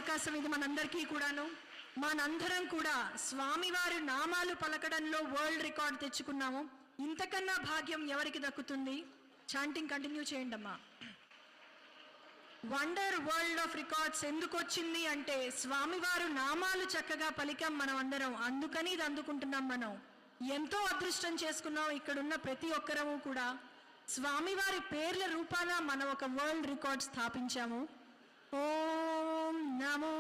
అవకాశం ఇది మనందరికీ కూడాను. మనందరం కూడా స్వామివారి నామాలు పలకడంలో వరల్డ్ రికార్డ్ తెచ్చుకున్నాము. ఇంతకన్నా భాగ్యం ఎవరికి దక్కుతుంది? చాంటింగ్ కంటిన్యూ చేయండి అమ్మా. వండర్ వరల్డ్ ఆఫ్ రికార్డ్స్ ఎందుకు వచ్చింది అంటే స్వామివారు నామాలు చక్కగా పలికాం మనం అందరం, అందుకని ఇది అందుకుంటున్నాం. మనం ఎంతో అదృష్టం చేసుకున్నాం. ఇక్కడున్న ప్రతి ఒక్కరము కూడా స్వామివారి పేర్ల రూపాన మనం ఒక వరల్డ్ రికార్డ్ స్థాపించాము. ఓం నమో